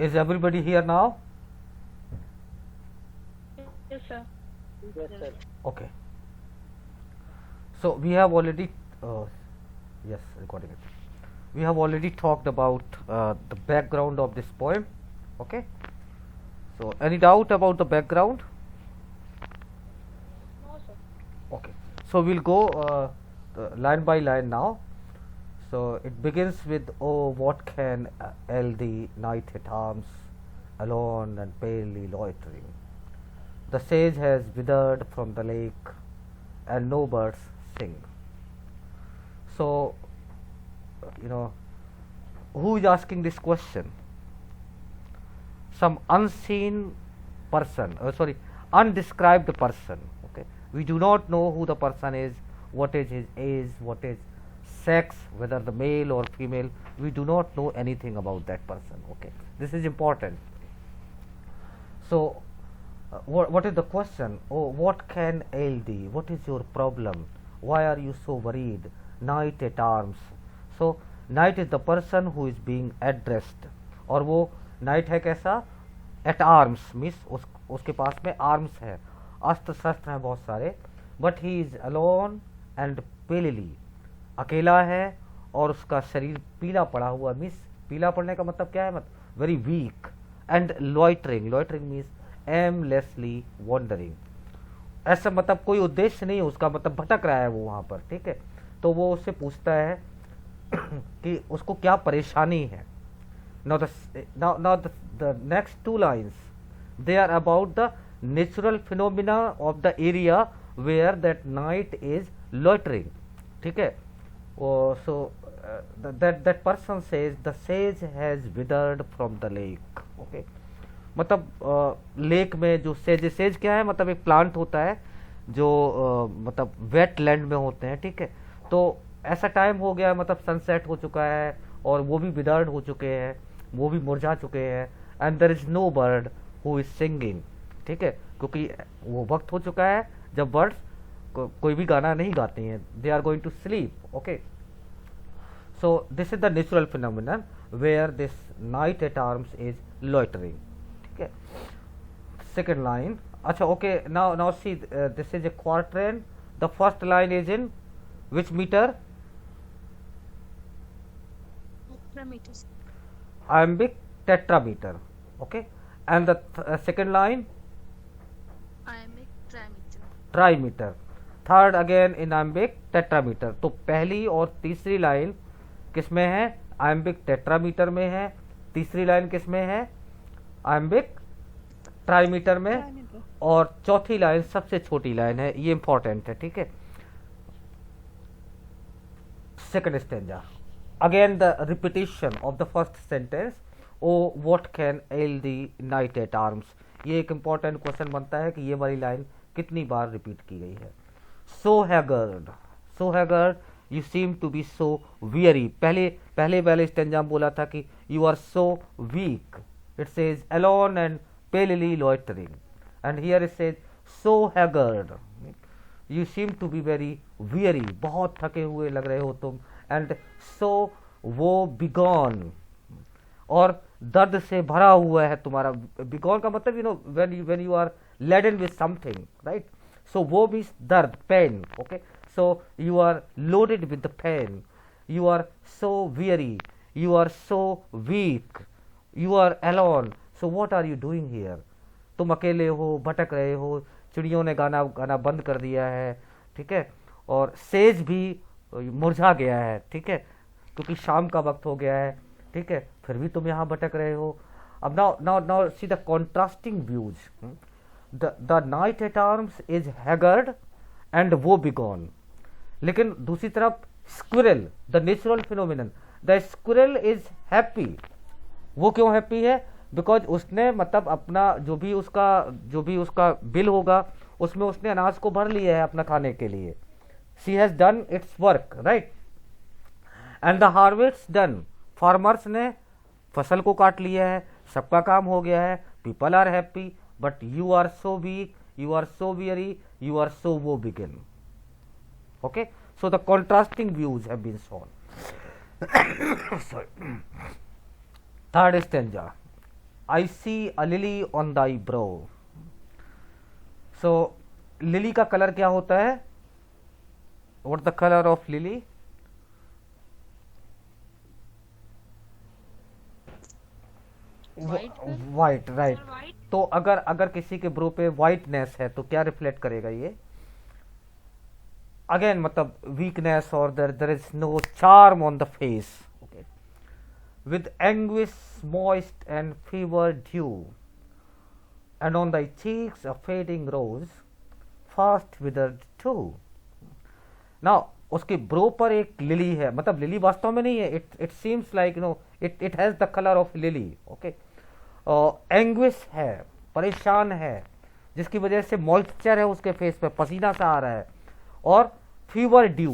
Is everybody here now? Yes, sir. Yes, sir. Okay. So we have already, yes, recording it. We have already talked about the background of this poem. Okay. So any doubt about the background? No, sir. Okay. So we'll go line by line now. So it begins with, oh, what can ail the night at arms, alone and palely loitering. The sage has withered from the lake, and no birds sing. So, who is asking this question? Some unseen person, undescribed person. Okay, we do not know who the person is, what is his age, what is sex, whether the male or female. We do not know anything about that person. Okay, this is important. So, what is the question? Oh, what can ail thee? What is your problem? Why are you so worried? Knight at arms. So knight is the person who is being addressed. और वो knight है कैसा? At arms means उसके पास में arms है, अस्त्र शस्त्र हैं बहुत सारे. But he is alone and palely. अकेला है और उसका शरीर पीला पड़ा हुआ. मीन्स पीला पड़ने का मतलब क्या है? मतलब very weak. And loitering. Loitering means aimlessly wandering. ऐसा मतलब कोई उद्देश्य नहीं है उसका, मतलब भटक रहा है वो वहाँ पर. ठीक है, तो वो उससे पूछता है कि उसको क्या परेशानी है. now the next two lines, they are about the natural phenomena of the area where that knight is loitering. ठीक है, so that person says the sage has withered from the lake. okay, मतलब lake में जो says क्या है? मतलब एक plant होता है जो मतलब वेट लैंड में होते हैं. ठीक है, तो ऐसा टाइम हो गया, मतलब सनसेट हो चुका है और वो भी विदर्ड हो चुके हैं, वो भी मुरझा चुके हैं. And there is no bird who is singing. ठीक है, क्योंकि वो वक्त हो चुका है जब बर्ड्स कोई भी गाना नहीं गाते हैं. They are going to sleep. Okay, so this is the natural phenomenon where this knight at arms is loitering. ठीक है, सेकेंड लाइन. अच्छा, okay, now see this is a quatrain. The first line is in which meter? Tetrameter. Iambic tetrameter. Okay, and the second line? Iambic trimeter. Trimeter. Third again in iambic tetrameter. तो पहली और तीसरी line किस में है? iambic tetrameter में है. तीसरी लाइन किस में है? iambic trimeter में. और चौथी लाइन सबसे छोटी लाइन है, ये इंपॉर्टेंट है. ठीक है, second stanza. Again the repetition of the first sentence. Oh, what can ail the knight at arms. ये एक important question बनता है कि ये वाली लाइन कितनी बार रिपीट की गई है. So haggard, so haggard, you seem to be so weary. पहले stanza में बोला था कि you are so weak. It says alone and palely loitering, and here it says so haggard. You seem to be very weary. बहुत थके हुए लग रहे हो तुम. and so वो begone, और दर्द से भरा हुआ है तुम्हारा. begone का मतलब when you are laden with something, right? so वो भी दर्द, pain. okay, so you are loaded with the pain. you are so weary, you are so weak, you are alone. so what are you doing here? तुम अकेले हो, भटक रहे हो, चिड़ियों ने गाना बंद कर दिया है. ठीक है, और सेज भी मुरझा गया है. ठीक है, क्योंकि शाम का वक्त हो गया है. ठीक है, फिर भी तुम यहाँ भटक रहे हो. अब now see the contrasting views. The knight at arms is haggard and woebegone. लेकिन दूसरी तरफ squirrel, the natural phenomenon, the squirrel is happy. वो क्यों हैप्पी है? बिकॉज उसने मतलब अपना जो भी उसका बिल होगा उसमें उसने अनाज को भर लिया है अपना खाने के लिए. She has done it's work, right. And the harvest done. Farmers ने फसल को काट लिया है, सबका काम हो गया है. People are happy, but you are so weak, you are so weary, you are so woebegone. Okay, so the contrasting views have been shown. Third stanza. I see a lily on thy brow. So lily का colour क्या होता है? What the colour of lily? White है? White, right. Sir, white? तो अगर अगर किसी के ब्रो पे वाइटनेस है तो क्या रिफ्लेक्ट करेगा ये? अगेन मतलब वीकनेस, और there is no charm on the face. Okay, with anguish moist and fever dew, and on thy cheeks a fading rose, fast withered too. Now उसके ब्रो पर एक लिली है, मतलब लिली वास्तव में नहीं है, it seems like it has the colour of lily. Okay, anguish है, परेशान है, जिसकी वजह से मॉइस्चर है उसके फेस पे, पसीना सा आ रहा है, और फीवर ड्यू,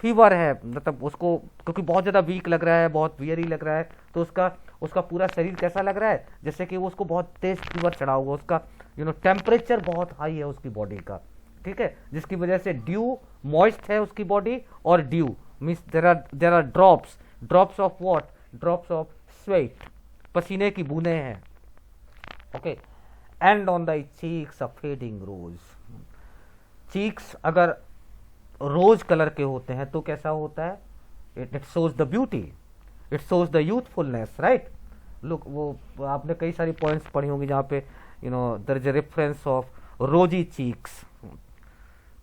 फीवर है, मतलब उसको क्योंकि बहुत ज़्यादा वीक लग रहा है, बहुत वियरी लग रहा है, तो उसका उसका पूरा शरीर कैसा लग रहा है? जैसे कि वो उसको बहुत तेज फीवर चढ़ा हुआ, उसका टेम्परेचर बहुत हाई है उसकी बॉडी का, ठीक है, जिसकी वजह से ड्यू, मॉइस्ट है उसकी बॉडी, और dew means there are drops of what? Drops of sweat, पसीने की बूंदें हैं। Okay, and on the cheeks a fading rose. Cheeks अगर रोज कलर के होते हैं तो कैसा होता है? It shows the beauty, it shows the youthfulness, right? Look, वो आपने कई सारी पॉइंट्स पढ़ी होंगी जहाँ पे there is a reference of rosy cheeks.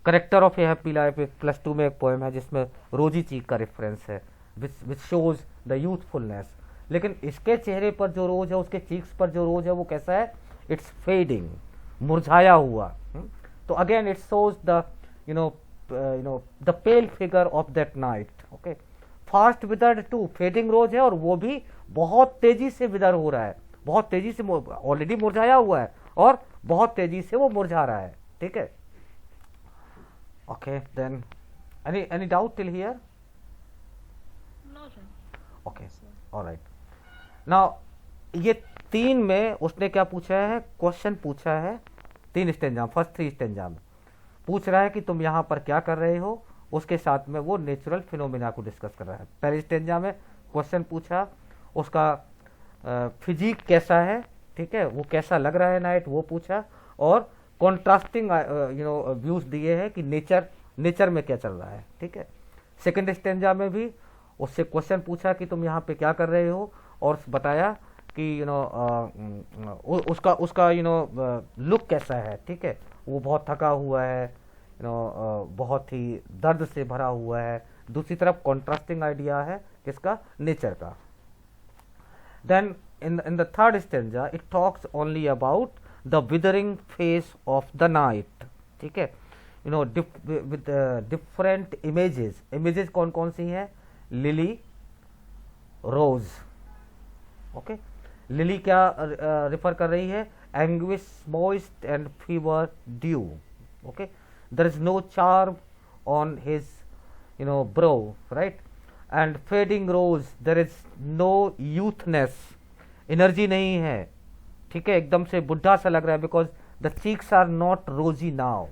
Character of a happy life एक +2 में एक पोएम है जिसमें रोजी चीक का रेफरेंस है, विच शोज द यूथफुलनेस। लेकिन इसके चेहरे पर जो रोज है, उसके चीक्स पर जो रोज है, वो कैसा है? इट्स फेडिंग, मुरझाया हुआ। तो again it shows the the pale figure of that knight. Okay, fast withered too, fading rose है और वो भी बहुत तेजी से विदर हो रहा है, बहुत तेजी से, ऑलरेडी मुरझाया हुआ है और बहुत तेजी से वो मुरझा रहा है, ठीक है। Okay, then any doubt till here? No, sir. Okay, Sir. Alright. Now ये 3 में उसने क्या पूछा है? क्वेश्चन पूछा है 3 स्टेंजा, फर्स्ट 3 स्टेंजा में पूछ रहा है कि तुम यहाँ पर क्या कर रहे हो, उसके साथ में वो नेचुरल फिनोमिना को डिस्कस कर रहा है। पहले स्टेंजा में क्वेश्चन पूछा, उसका फिजिक कैसा है, ठीक है, वो कैसा लग रहा है नाइट, वो पूछा, और कॉन्ट्रास्टिंग व्यूज दिए हैं कि नेचर में क्या चल रहा है, ठीक है। सेकंड स्टेंजा में भी उससे क्वेश्चन पूछा कि तुम यहाँ पे क्या कर रहे हो, और बताया कि उसका लुक कैसा है, ठीक है, वो बहुत थका हुआ है, बहुत ही दर्द से भरा हुआ है। दूसरी तरफ कॉन्ट्रास्टिंग आइडिया है किसका? नेचर का। Then in the third stanza it talks only about the withering face of the night, ठीक है, with different images कौन कौन सी हैं? Lily, rose. ओके, लिली क्या रिफर कर रही है? Anguish moist and fever dew. Okay, there is no charm on his brow, right? And fading rose, there is no youthness, energy नहीं है, ठीक है, एकदम से बुढ़ा सा लग रहा है, because the cheeks are not rosy now,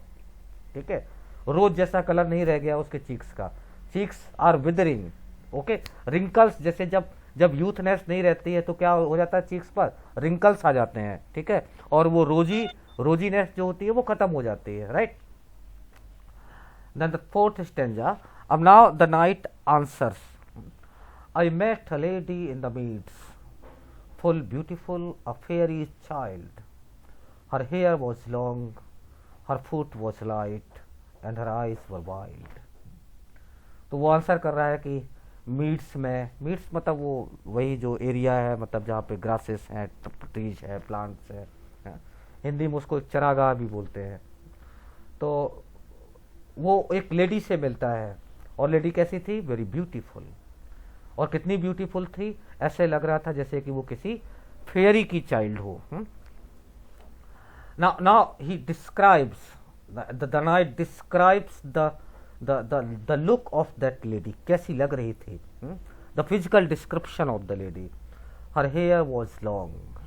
ठीक है, रोज जैसा कलर नहीं रह गया उसके चीक्स का, cheeks are withering. Okay, wrinkles, जैसे जब यूथनेस नहीं रहती है तो क्या हो जाता है? चीक्स पर रिंकल्स आ जाते हैं, ठीक है, और वो रोजीनेस जो होती है वो खत्म हो जाती है, right? Then the fourth stanza, अब now the knight answers, I met a lady in the meads, full beautiful, a fairy child. Her hair was long, her foot was light, and her eyes were wild. तो वो answer कर रहा है कि मीड्स में, मीड्स मतलब वो वही जो एरिया है, मतलब जहाँ पे ग्रासेस हैं, ट्रीज है, प्लांट्स है, हिंदी में उसको चरागाह भी बोलते हैं। तो वो एक लेडी से मिलता है, और लेडी कैसी थी? Very beautiful. और कितनी ब्यूटीफुल थी? ऐसे लग रहा था जैसे कि वो किसी फेयरी की चाइल्ड हो। Now he describes, the knight describes the look of that lady, कैसी लग रही थी, the physical description of the lady. Her hair was long,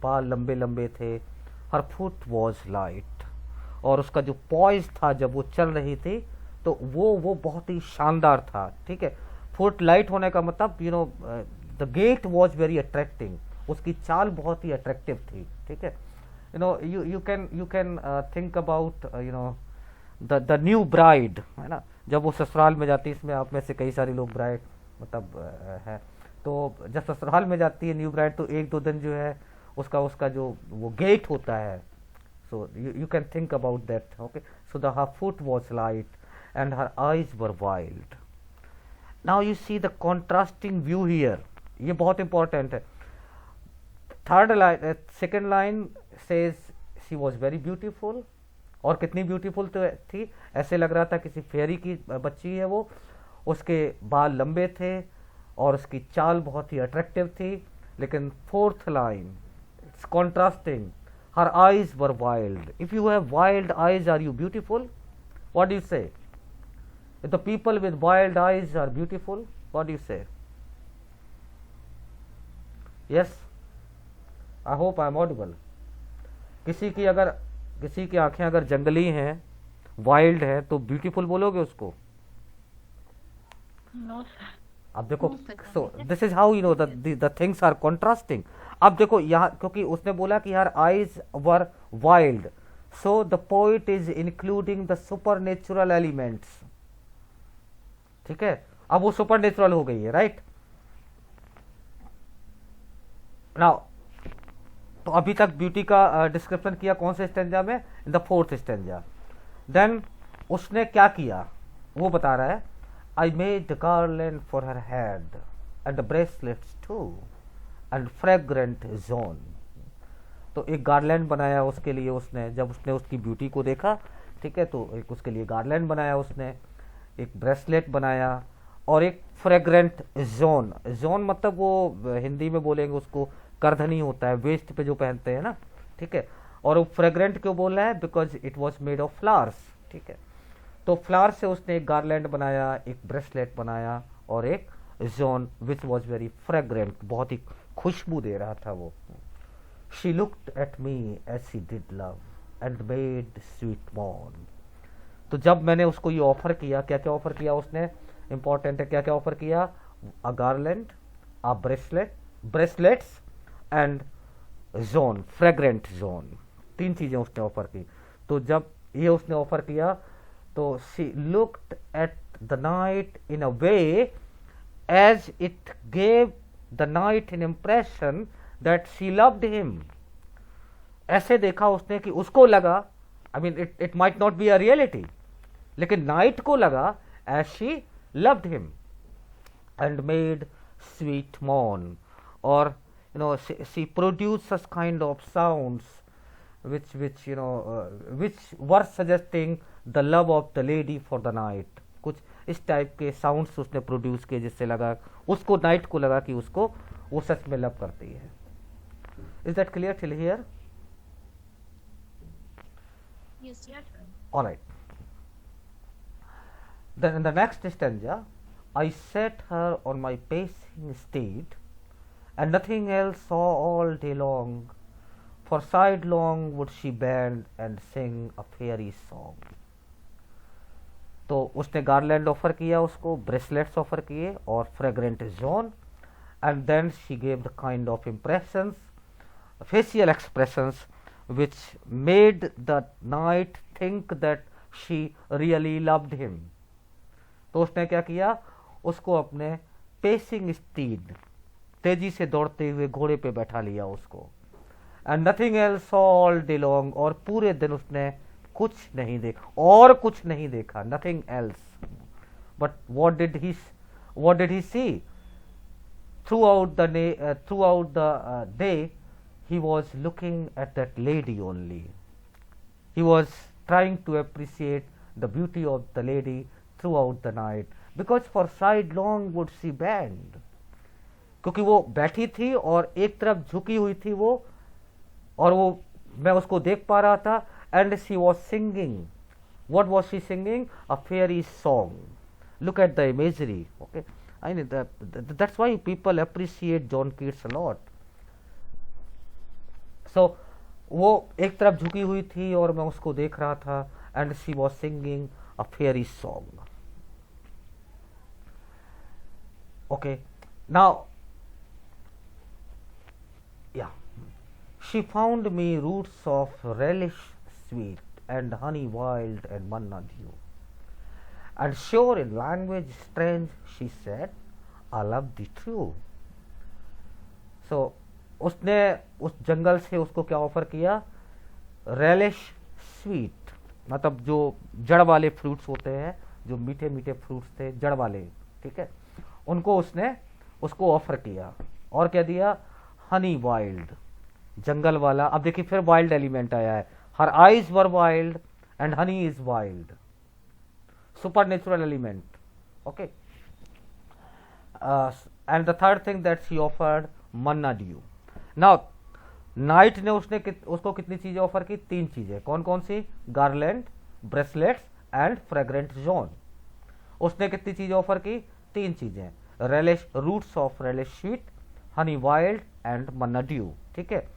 बाल लंबे लंबे थे, हर फुट वॉज लाइट, और उसका जो पॉइज था जब वो चल रही थी तो वो बहुत ही शानदार था, ठीक है। फुट लाइट होने का मतलब the gait was very attracting, उसकी चाल बहुत ही अट्रैक्टिव थी, ठीक है। You can think about the new bride, है ना, जब वो ससुराल में जाती है, इसमें आप में से कई सारे लोग ब्राइड मतलब है, तो जब ससुराल में जाती है न्यू ब्राइड, तो एक दो दिन जो है उसका उसका जो वो गेट होता है, so you can think about that, okay. So her foot was light and her eyes were wild. Now you see the contrasting view here, ये बहुत important है। Third line, second line says she was very beautiful, और कितनी beautiful तो थी, ऐसे लग रहा था किसी फेरी की बच्ची है वो, उसके बाल लंबे थे और उसकी चाल बहुत ही अट्रैक्टिव थी। लेकिन fourth line, it's contrasting, her eyes were wild. If you have wild eyes, are you beautiful? What do you say? If the people with wild eyes are beautiful, what do you say? Yes, I hope I am audible. किसी की आंखें अगर जंगली हैं, wild है, तो beautiful बोलोगे उसको? No, sir. अब देखो, No, sir. So this is how the things are contrasting. अब देखो यहाँ, क्योंकि उसने बोला कि her eyes were wild, so the poet is including the supernatural elements, ठीक है। अब वो सुपर नेचुरल हो गई है, राइट। नाउ, तो अभी तक ब्यूटी का डिस्क्रिप्शन किया कौन से स्टेंजा में? In the fourth stanza. Then उसने क्या किया वो बता रहा है, I made garland for her head and the bracelets too and fragrant zone। तो एक गार्लैंड बनाया उसके लिए उसने, जब उसने उसकी ब्यूटी को देखा, ठीक है, तो एक उसके लिए गार्लैंड बनाया उसने, एक ब्रेसलेट बनाया और एक फ्रेग्रेंट जोन। जोन मतलब वो हिंदी में बोलेंगे उसको करधनी होता है, वेस्ट पे जो पहनते हैं ना, ठीक है। और वो फ्रेग्रेंट क्यों बोल रहा है? Because it was made of flowers, ठीक है। तो फ्लावर से उसने एक गार्लैंड बनाया, एक ब्रेसलेट बनाया और एक zone which was very fragrant, बहुत ही खुशबू दे रहा था वो। She looked at me as she did love and made sweet मॉर्न। तो जब मैंने उसको ये ऑफर किया, क्या क्या ऑफर किया उसने, इंपॉर्टेंट है, क्या क्या ऑफर किया? A garland, a bracelets and zone, fragrant zone, तीन चीजें उसने ऑफर की। तो जब ये उसने ऑफर किया, तो she looked at the knight in a way as it gave the knight an impression that she loved him. ऐसे देखा उसने कि उसको लगा, I mean it might not be a reality, लेकिन नाइट को लगा as she loved him and made sweet मॉर्न। और she produced such kind of sounds which were suggesting the love of the lady for the night। कुछ इस type के sounds उसने produce किए जिससे लगा उसको, नाइट को लगा कि उसको वो सच में लव करती है। Is that clear till here? Yes, yes, sir. All right. Then in the next stanza, I set her on my pacing steed, and nothing else saw all day long, for sidelong would she bend and sing a fairy song। तो उसने garland offer किया उसको, bracelets offer किए और fragrant zone, and then she gave the kind of impressions, facial expressions which made the knight think that she really loved him। तो उसने क्या किया, उसको अपने पेसिंग स्टीड, तेजी से दौड़ते हुए घोड़े पे बैठा लिया उसको, and nothing else all day long, और पूरे दिन उसने कुछ नहीं देखा, और कुछ नहीं देखा, nothing else. But what did he see throughout the day? He was looking at that lady only. He was trying to appreciate the beauty of the lady throughout the night, because for sidelong would she bend। क्योंकि वो बैठी थी और एक तरफ झुकी हुई थी वो, और वो मैं उसको देख पा रहा था, and she was singing। What was she singing? A fairy song। Look at the imagery, okay? I mean that's why people appreciate John Keats a lot। सो वो एक तरफ झुकी हुई थी और मैं उसको देख रहा था, and she was singing a fairy song. Okay, now She found me roots of relish sweet and honey wild and manna dew. And sure in language strange, she said, I love thee true. So उसने उस जंगल से उसको क्या offer किया? Relish sweet, मतलब जो जड़ वाले फ्रूट्स होते हैं, जो मीठे मीठे फ्रूट्स थे जड़ वाले, ठीक है, उनको उसने उसको ऑफर किया. और क्या दिया? हनी वाइल्ड, जंगल वाला. अब देखिए फिर वाइल्ड एलिमेंट आया है. हर eyes were wild and honey is wild, super natural element. Okay. And the third thing that she offered, Manna due. Now night ने उसको कितनी चीजें ऑफर की? 3 चीजें. कौन कौन सी? Garland, bracelets and fragrant zone. उसने कितनी चीजें ऑफर की? 3 चीजें. Relish, roots of relish sweet, honey wild and manna dew. ठीक है.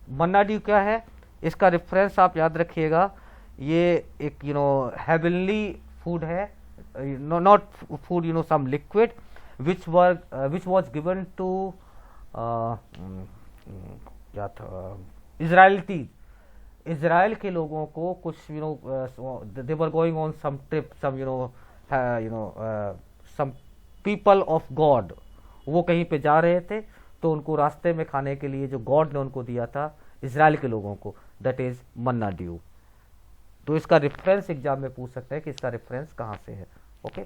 मन्ना ड्यू क्या है? इसका रेफरेंस आप याद रखिएगा. ये एक हेवनली फूड है, not food, some liquid which was given to क्या था, इजराइल के लोगों को कुछ they were going on some trip, some people of God, वो कहीं पे जा रहे थे, तो उनको रास्ते में खाने के लिए जो गॉड ने उनको दिया था इजराइल के लोगों को, दैट इज मन्ना ड्यू. तो इसका रेफरेंस एग्जाम में पूछ सकते हैं कि इसका रेफरेंस कहाँ से है. Okay.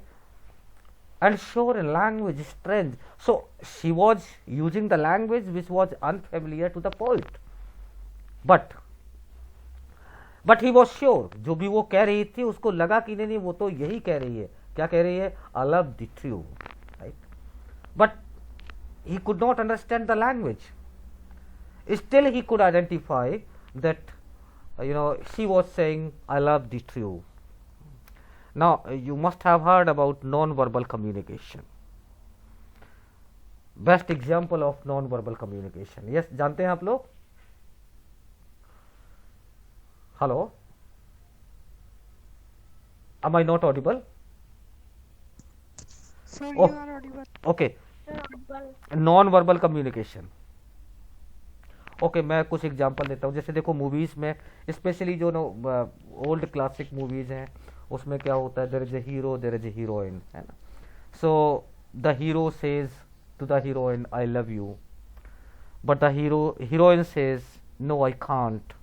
And sure in language strange. So she was using the language which was unfamiliar to the poet. But he was sure. जो भी वो कह रही थी उसको लगा कि नहीं वो तो यही कह रही है. क्या कह रही है? I love the true. Right? But he could not understand the language. Still he could identify that she was saying I love the true. Now you must have heard about non-verbal communication. Best example of non-verbal communication. Yes, जानते हैं आप लोग? Hello? Am I not audible? Sir, Oh. you are audible. Okay. Audible. Non-verbal communication. Okay मैं कुछ example देता हूँ. जैसे देखो मूवीज में, स्पेशली जो ओल्ड क्लासिक मूवीज हैं, उसमें क्या होता है? There is a hero, there is a heroine, है ना. So the hero says to the heroine I love you, but the heroine says no I can't.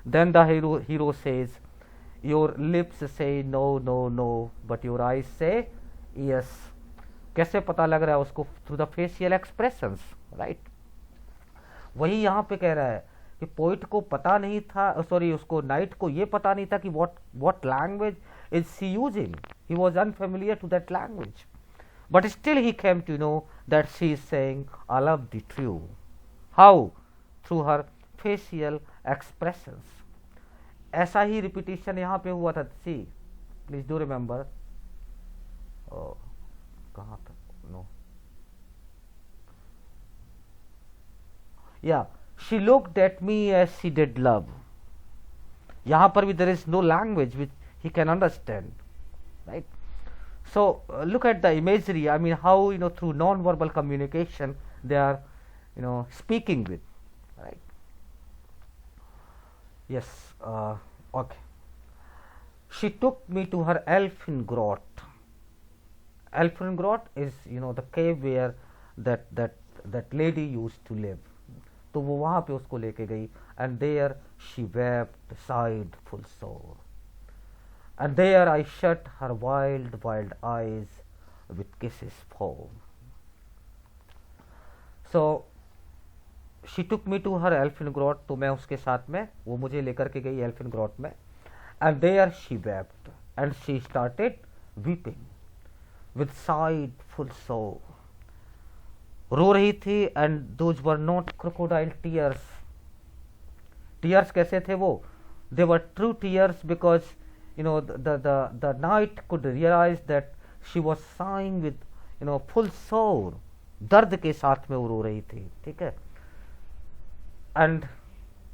Then the hero says your lips say no no no but your eyes say yes. कैसे पता लग रहा है उसको? Through the facial expressions, right. वही यहाँ पे कह रहा है कि पोइट को पता नहीं था, सॉरी उसको नाइट को ये पता नहीं था कि what language is she using. He was unfamiliar to that language, but still he came to know that she is saying I love the true. How? Through her facial expressions. ऐसा ही repetition यहाँ पे हुआ था. सी please do remember. कहाँ था? No. Yeah, she looked at me as she did love. यहाँ पर भी there is no language which he can understand, right? So look at the imagery. I mean, how through non-verbal communication they are speaking with, right? Yes. Okay. She took me to her elfin grot. Elfin grot is the cave where that lady used to live. तो वो वहाँ पे उसको लेके गई. And there she wept sighed full sore, and there I shut her wild wild eyes with kisses four. So she took me to her elfin grot. तो मैं उसके साथ में, वो मुझे लेकर के गई एल्फिन ग्रॉट में. And there she wept and she started weeping with sighed full sore. रो रही थी. And those were not crocodile tears. Tears कैसे थे वो? They were true tears because the night could realize that she was sighing with full soul. दर्द के साथ में वो रो रही थी. ठीक है. एंड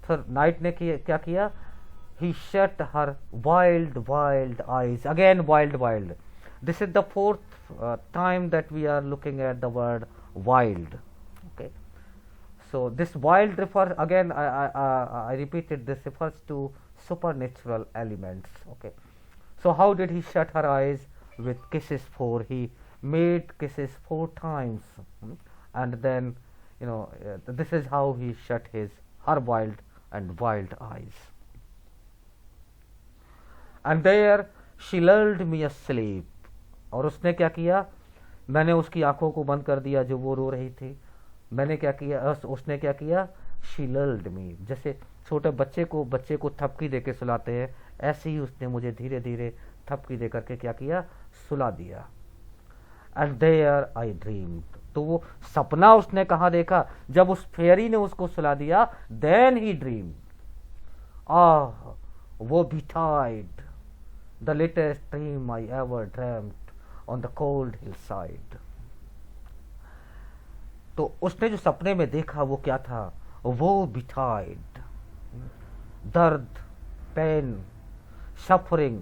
फिर नाइट ने क्या किया? he shut her wild eyes. Again wild. This is the fourth time that we are looking at the word wild. Okay. So this wild refers again. I repeated. This refers to supernatural elements. Okay. So how did he shut her eyes with kisses four? He made kisses 4 times, and then this is how he shut her wild eyes. And there she lulled me asleep. और उसने क्या किया? मैंने उसकी आंखों को बंद कर दिया जो वो रो रही थी. मैंने क्या किया? उसने क्या किया? She lulled me. जैसे छोटे बच्चे को थपकी दे के सुलाते हैं, ऐसे ही उसने मुझे धीरे धीरे थपकी दे करके क्या किया? सुला दिया. And there I dreamed. तो वो सपना उसने कहाँ देखा? जब उस फेरी ने उसको सुला दिया. Then he dreamed. वो betide, the latest dream I ever dreamt on the cold hillside. तो उसने जो सपने में देखा वो क्या था? वो betide, दर्द, पेन, सफरिंग,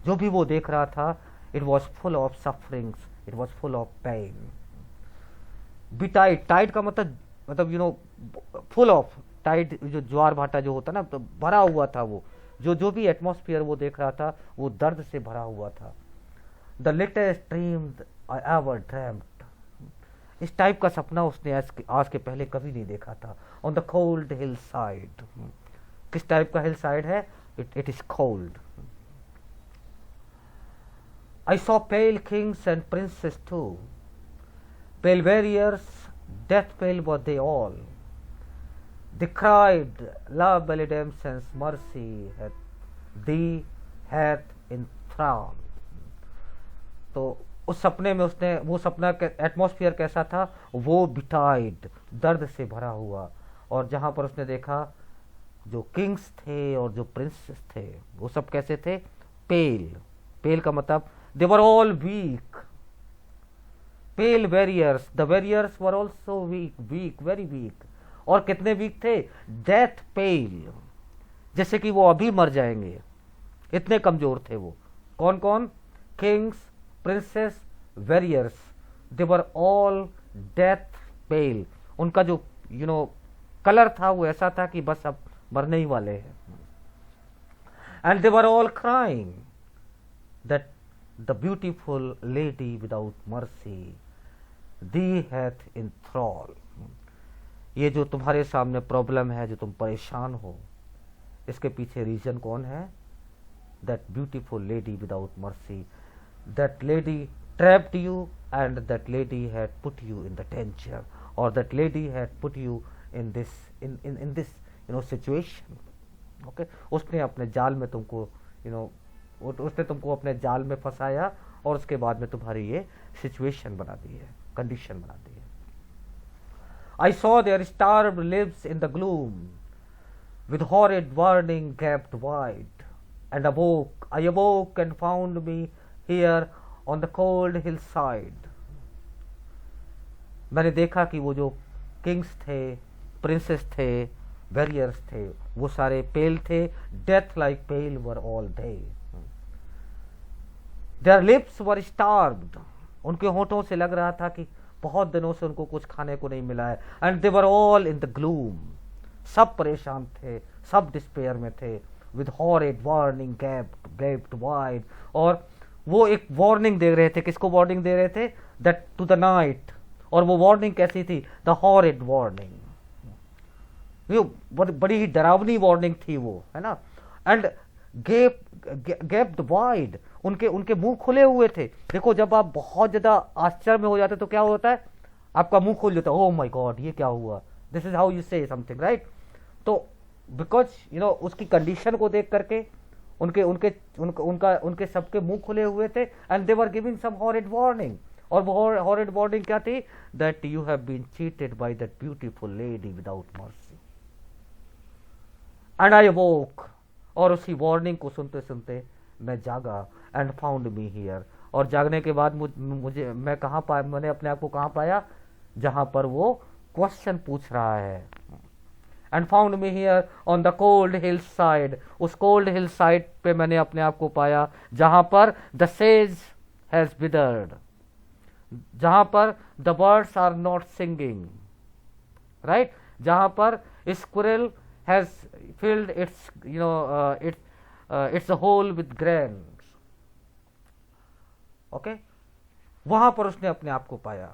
जो भी वो देख रहा था, it was full of sufferings, it was full of pain. Betide, tide का मतलब फुल ऑफ, टाइड जो ज्वार भाटा जो होता ना, तो भरा हुआ था वो, जो भी एटमॉस्फेयर वो देख रहा था वो दर्द से भरा हुआ था. The latest dream I ever dreamed. इस टाइप का सपना उसने आज के पहले कभी नहीं देखा था. On the cold hill side. किस टाइप का हिल साइड है? It is cold. I saw pale kings and princes too, pale warriors, death pale were they all. They cried, La Beledemsens mercy hath thee hath enthralled. तो उस सपने में उसने, वो सपना के एटमॉस्फेयर कैसा था? वो बिटाइड, दर्द से भरा हुआ. और जहां पर उसने देखा जो किंग्स थे और जो प्रिंसेस थे वो सब कैसे थे? पेल. पेल का मतलब they were all weak. Pale warriors, the warriors were also weak, very weak. और कितने वीक थे? डेथ पेल, जैसे कि वो अभी मर जाएंगे, इतने कमजोर थे वो. कौन कौन? Kings, princes, warriors. They were all death pale. उनका जो कलर था वो ऐसा था कि बस अब मरने ही वाले हैं. And they were all crying that the beautiful lady without mercy thee hath enthralled. ये जो तुम्हारे सामने प्रॉब्लम है, जो तुम परेशान हो, इसके पीछे रीजन कौन है? that beautiful lady without mercy, that lady trapped you and that lady had put you in the danger, or that lady had put you in this situation. Okay, उसने अपने जाल में तुमको उसने तुमको अपने जाल में फंसाया और उसके बाद में तुम्हारी ये सिचुएशन बना दी है, कंडीशन बना दी है. I saw their starved lips in the gloom, with horrid warning gaped wide, and I awoke and found me here on the cold hillside. मैंने देखा कि वो जो किंग्स थे, प्रिंसेस थे, वॉरियर्स थे, वो सारे पेल थे. Death like pale were all they. Their lips were starved. उनके होठों से लग रहा था कि बहुत दिनों से उनको कुछ खाने को नहीं मिला है. And they were all in the gloom. सब परेशान थे, सब डिस्पेयर में थे. With horrid warning gaped wide. और वो एक वार्निंग दे रहे थे. किसको वार्निंग दे रहे थे? That to the night. और वो वार्निंग कैसी थी? The horrid warning. ये बड़ी ही डरावनी वार्निंग थी वो, है ना. And gaped wide. उनके मुंह खुले हुए थे. देखो, जब आप बहुत ज्यादा आश्चर्य में हो जाते तो क्या होता है? आपका मुंह खुल जाता है. ओह माय गॉड, ये क्या हुआ? This is how you say something, right? तो बिकॉज उसकी कंडीशन को देख करके उनके सबके मुंह खुले हुए थे. And they were giving some horrid warning. और वो हॉरिड वार्निंग क्या थी? That you have been cheated by that beautiful lady without mercy. And I awoke. और उसी वार्निंग को सुनते सुनते मैं जागा. And found me here. और जागने के बाद मैं कहाँ पाया? मैंने अपने आप को कहाँ पाया? जहां पर वो क्वेश्चन पूछ रहा है. And found me here on the cold hill side. उस कोल्ड हिल साइड पे मैंने अपने आप को पाया जहां पर द सेज हैज विदर्ड, जहां पर the birds are not singing, right? जहाँ पर squirrel has filled its its hole with grains. Okay, वहां पर उसने अपने आप को पाया.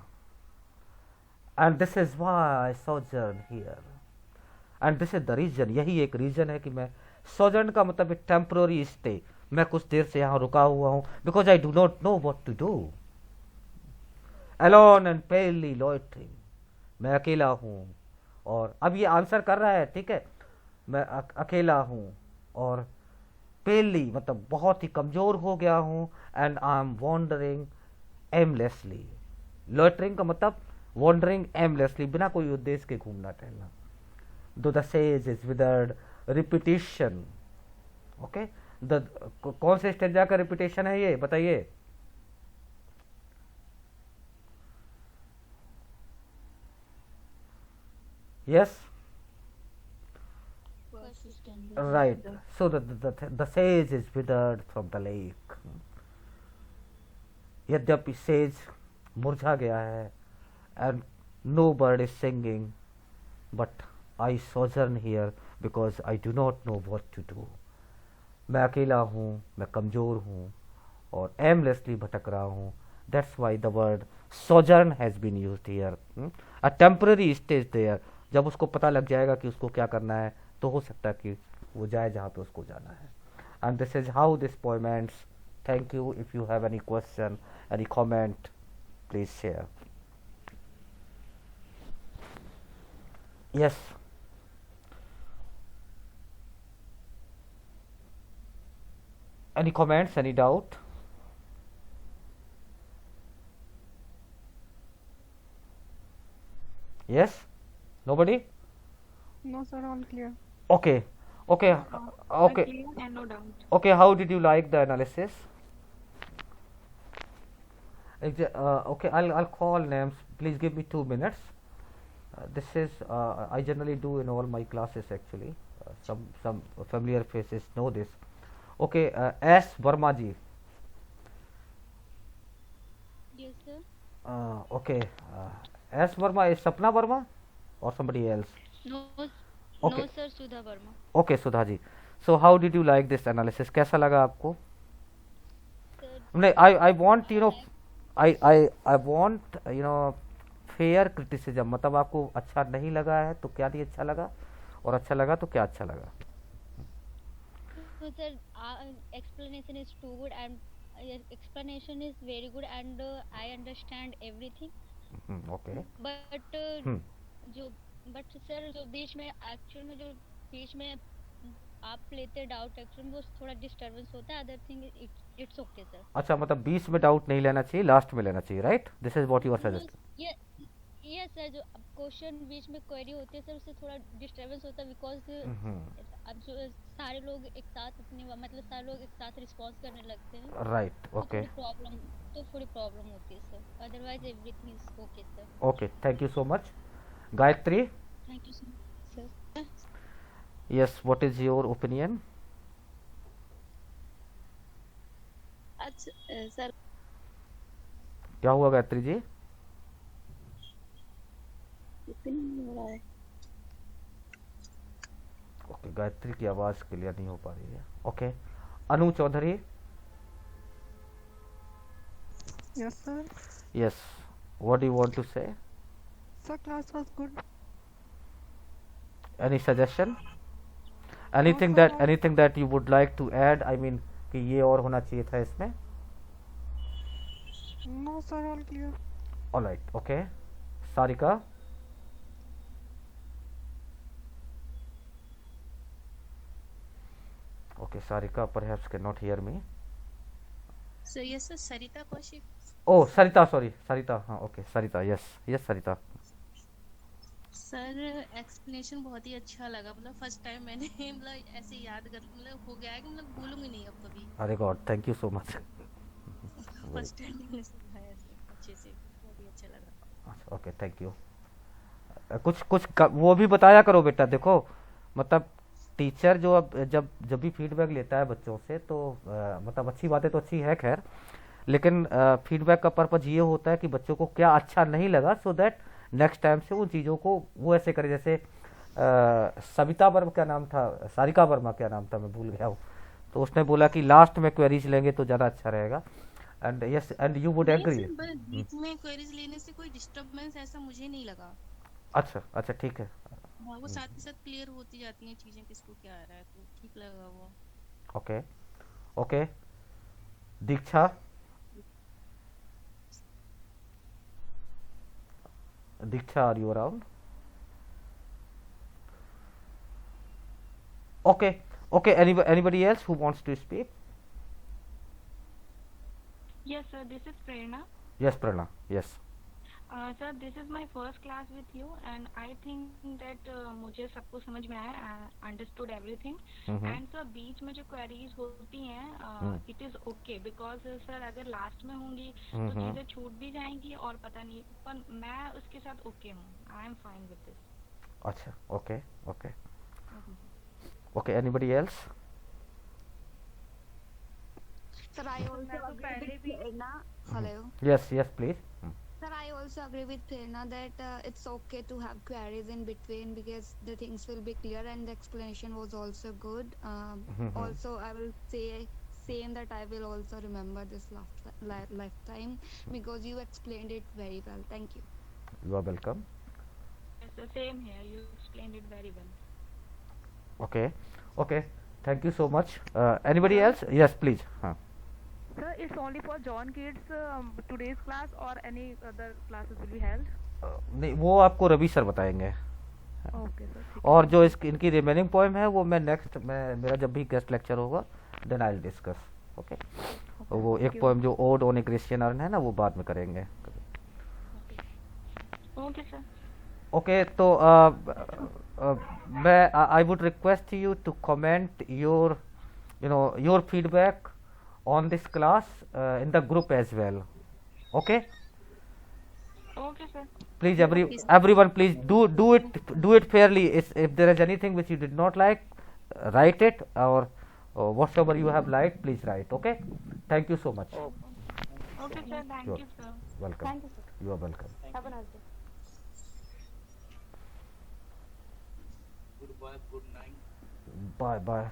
And this is why I sojourn here. And this is the reason, यही एक रीजन है कि मैं, सोजर्न का मतलब टेम्पररी स्टे, मैं कुछ देर से यहाँ रुका हुआ हूँ, because I do not know what to do. Alone and palely loitering, मैं अकेला हूँ. और अब ये आंसर कर रहा है, ठीक है, मैं अकेला हूँ और पेनली मतलब बहुत ही कमजोर हो गया हूँ. And I am wandering aimlessly. Loitering का मतलब वॉन्डरिंग एमलेसली, बिना कोई उद्देश्य के घूमना टहलना. दो the sage is withered, repetition. Okay, the कौन से स्टेंजा का रिपीटेशन है ये बताइए. Yes, Persistent. right. So the sage is withered from the lake. यद्यपि सेज मुरझा गया है, and no bird is singing, but I sojourn here because I do not know what to do. मैं अकेला हूँ, मैं कमजोर हूँ और aimlessly भटक रहा हूँ. That's why the word sojourn has been used here. A temporary stay there. जब उसको पता लग जाएगा कि उसको क्या करना है, तो हो सकता है कि वो जाए जहाँ पे उसको जाना है. And this is how this poem ends. Thank you. If you have any question, any comment, please share. Yes. Any comments, any doubt? Yes? Nobody? No, sir, all clear. Okay. Okay. Okay. Clear and no doubt. Okay, how did you like the analysis? Okay, I'll call names. Please give me 2 minutes. This is I generally do in all my classes actually. Some familiar faces know this. Okay, S. Verma ji. Yes, sir. Okay, S. Verma is Sapna Verma or somebody else? No, Okay. no, sir. Sudha Verma. Okay, Sudha ji. So how did you like this analysis? कैसा लगा आपको? Sir, नहीं, I want I want fair criticism. मतलब आपको अच्छा नहीं लगा है तो क्या नहीं अच्छा लगा, और अच्छा लगा तो क्या अच्छा लगा. so sir, explanation is too good and explanation is very good and I understand everything. Okay. But जो but sir जो बीच में एक्चुअल में जो बीच में आप लेते डाउट एक्चुअल में वो थोड़ा डिस्टरबेंस होता है. Other thing it's okay sir. अच्छा, मतलब 20 में डाउट नहीं लेना चाहिए, लास्ट में लेना चाहिए, right? This is what you are suggesting. ये सर जो क्वेश्चन बीच में क्वेरी होती है सर उससे थोड़ा डिस्टरबेंस होता है बिकॉज अब जो सारे लोग एक साथ अपनी मतलब सारे लोग एक साथ रिस्पॉन्स करने लगते हैं राइट. ओके. तो थोड़ी प्रॉब्लम होती है sir. Otherwise everything is okay sir. Okay, thank you so much. Gayatri, thank you sir. Yes, what is your opinion? अच्छा सर, क्या हुआ गायत्री जी? ओपिनियन हो रहा है. ओके, गायत्री की आवाज क्लियर नहीं हो पा रही है. Okay, Anu Chaudhary. Yes, sir. Yes, what do you want to say? Sir, class was good. Any suggestion? sir, Anything that you would like to add? I mean कि ये और होना चाहिए था इसमें. No, sir, all clear. All right. Okay. Sarika. Okay, Sarika perhaps cannot hear me. So yes, sir, Sarita Kaushik. Oh, Sarita. Sorry, Sarita. हाँ, okay, Sarita. Yes, yes, Sarita. Sir explanation बहुत ही अच्छा लगा. मतलब फर्स्ट टाइम मैंने मतलब ऐसे याद कर मतलब हो गया है कि मतलब भूलूंगी नहीं अब कभी. अरे God, thank you so much. First time मैंने सिखाया ऐसे अच्छे से, बहुत ही अच्छा लगा. Okay, thank you. वो भी बताया करो बेटा. देखो, मतलब टीचर जो अब जब भी फीडबैक लेता है बच्चों से तो मतलब अच्छी बातें तो अच्छी है खैर, लेकिन फीडबैक का पर्पज ये होता है कि बच्चों को क्या अच्छा नहीं लगा, सो दैट नेक्स्ट टाइम से वो चीज़ों को वो ऐसे करे, जैसे सविता वर्मा क्या नाम था, सारिका वर्मा क्या नाम था, मैं भूल गया हूँ, तो उसने बोला कि लास्ट में क्वेरीज लेंगे तो ज़्यादा अच्छा रहेगा। And yes, and you would नहीं एग्री। सर, बस बीच में क्वेरीज लेने से कोई डिस्टरबेंस ऐसा मुझे नहीं लगा। अच्छा अच्छा, ठीक है। हाँ, वो साथ के साथ क्लियर होती जाती हैं चीजें, किसको क्या आ रहा है, तो ठीक लगा वो। Okay okay. Diksha, Diksha, are you around? Okay, okay. Anybody else who wants to speak? Yes, sir. This is Prerna. Yes, Prana. Yes. Sir, this is my first class with you, and I think that मुझे सब कुछ समझ में आया, understood everything. Mm-hmm. And sir, बीच में जो queries होती हैं, it is okay because sir अगर last में होंगी तो Mm-hmm. चीजें छूट भी जाएंगी और पता नहीं, पर मैं उसके साथ okay हूँ. I am fine with this. अच्छा, okay, okay, okay. Anybody else? Sir, I also agree with Prerna. Hello. Yes, yes, please. Sir, I also agree with Prerna that it's okay to have queries in between because the things will be clear and the explanation was also good. Also, I will say same that I will also remember this lifetime because you explained it very well. Thank you. You are welcome. Yes, sir. Same here. You explained it very well. Okay, okay. Thank you so much. Anybody else? Yes, please. हाँ. Sir, it's only for John Kids today's class or any other classes will be held? नहीं, वो आपको Ravi sir बताएंगे। Okay, sir. ठीक और जो इनकी remaining poem है वो मैं नेक्स्ट, मेरा जब भी गेस्ट लेक्चर होगा then I will discuss. Okay, वो thank एक you. पोएम जो ode on a Grecian urn है ना, वो बाद में करेंगे। Okay, sir. ओके, तो मैं I would request you to comment your your feedback on this class in the group as well. Okay, Okay, sir. please everyone please do it fairly. If there is anything which you did not like, write it, or whatever you have liked, please write. Okay, thank you so much. Okay, sir. Thank Sure. you, sir. Welcome. Thank you, sir. You are welcome. Have a nice day. Goodbye, good night. Bye bye.